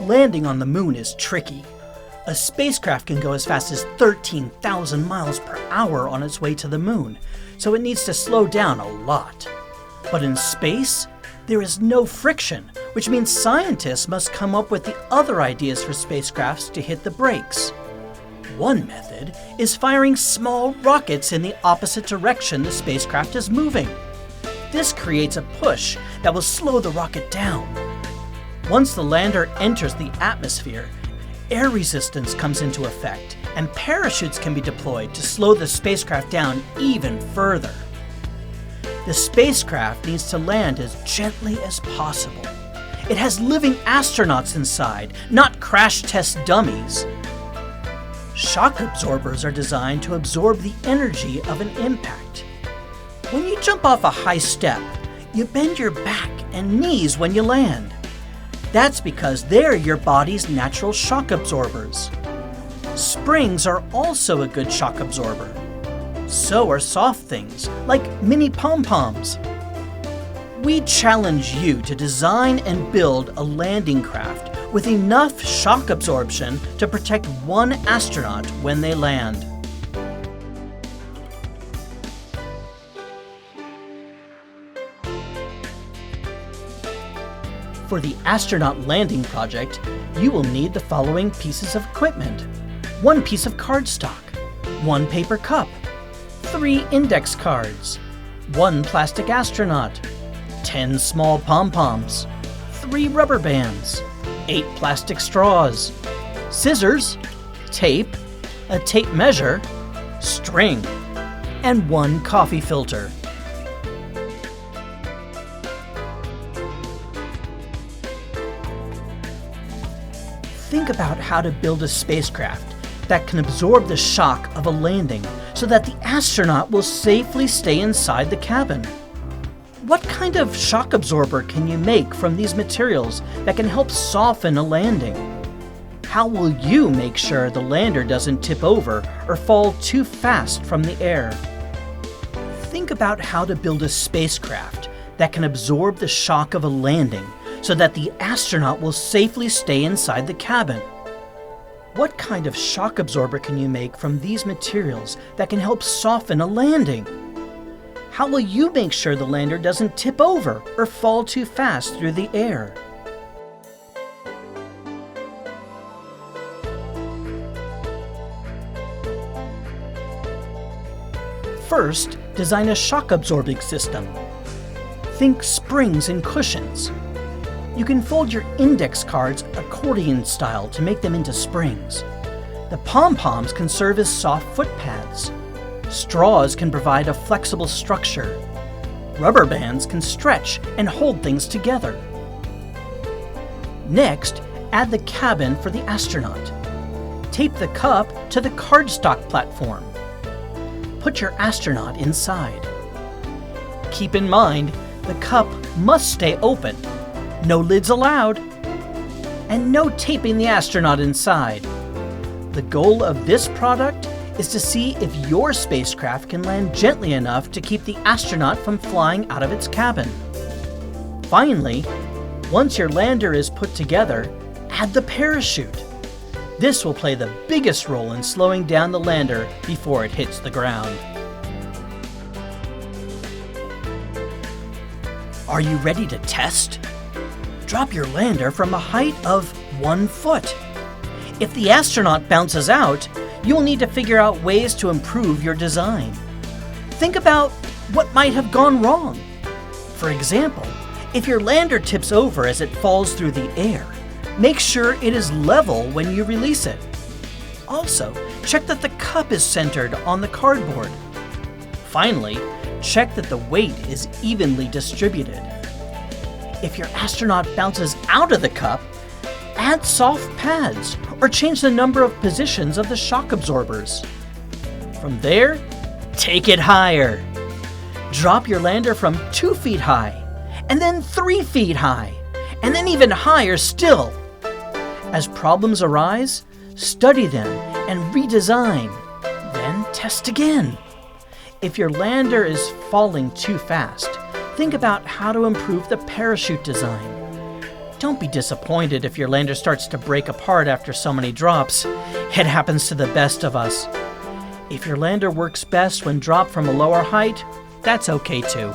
Landing on the moon is tricky. A spacecraft can go as fast as 13,000 miles per hour on its way to the moon, so it needs to slow down a lot. But in space, there is no friction, which means scientists must come up with the other ideas for spacecrafts to hit the brakes. One method is firing small rockets in the opposite direction the spacecraft is moving. This creates a push that will slow the rocket down. Once the lander enters the atmosphere, air resistance comes into effect, and parachutes can be deployed to slow the spacecraft down even further. The spacecraft needs to land as gently as possible. It has living astronauts inside, not crash test dummies. Shock absorbers are designed to absorb the energy of an impact. When you jump off a high step, you bend your back and knees when you land. That's because they're your body's natural shock absorbers. Springs are also a good shock absorber. So are soft things, like mini pom-poms. We challenge you to design and build a landing craft with enough shock absorption to protect one astronaut when they land. For the astronaut landing project, you will need the following pieces of equipment: 1 piece of cardstock, 1 paper cup, 3 index cards, 1 plastic astronaut, 10 small pom-poms, 3 rubber bands, 8 plastic straws, scissors, tape, a tape measure, string, and 1 coffee filter. Think about how to build a spacecraft that can absorb the shock of a landing so that the astronaut will safely stay inside the cabin. What kind of shock absorber can you make from these materials that can help soften a landing? How will you make sure the lander doesn't tip over or fall too fast from the air? Think about how to build a spacecraft that can absorb the shock of a landing so that the astronaut will safely stay inside the cabin. What kind of shock absorber can you make from these materials that can help soften a landing? How will you make sure the lander doesn't tip over or fall too fast through the air? First, design a shock absorbing system. Think springs and cushions. You can fold your index cards accordion style to make them into springs. The pom-poms can serve as soft foot pads. Straws can provide a flexible structure. Rubber bands can stretch and hold things together. Next, add the cabin for the astronaut. Tape the cup to the cardstock platform. Put your astronaut inside. Keep in mind, the cup must stay open. No lids allowed. And no taping the astronaut inside. The goal of this product is to see if your spacecraft can land gently enough to keep the astronaut from flying out of its cabin. Finally, once your lander is put together, add the parachute. This will play the biggest role in slowing down the lander before it hits the ground. Are you ready to test? Drop your lander from a height of 1 foot. If the astronaut bounces out, you'll need to figure out ways to improve your design. Think about what might have gone wrong. For example, if your lander tips over as it falls through the air, make sure it is level when you release it. Also, check that the cup is centered on the cardboard. Finally, check that the weight is evenly distributed. If your astronaut bounces out of the cup, add soft pads or change the number of positions of the shock absorbers. From there, take it higher. Drop your lander from 2 feet high, and then 3 feet high, and then even higher still. As problems arise, study them and redesign, then test again. If your lander is falling too fast, think about how to improve the parachute design. Don't be disappointed if your lander starts to break apart after so many drops. It happens to the best of us. If your lander works best when dropped from a lower height, that's okay too.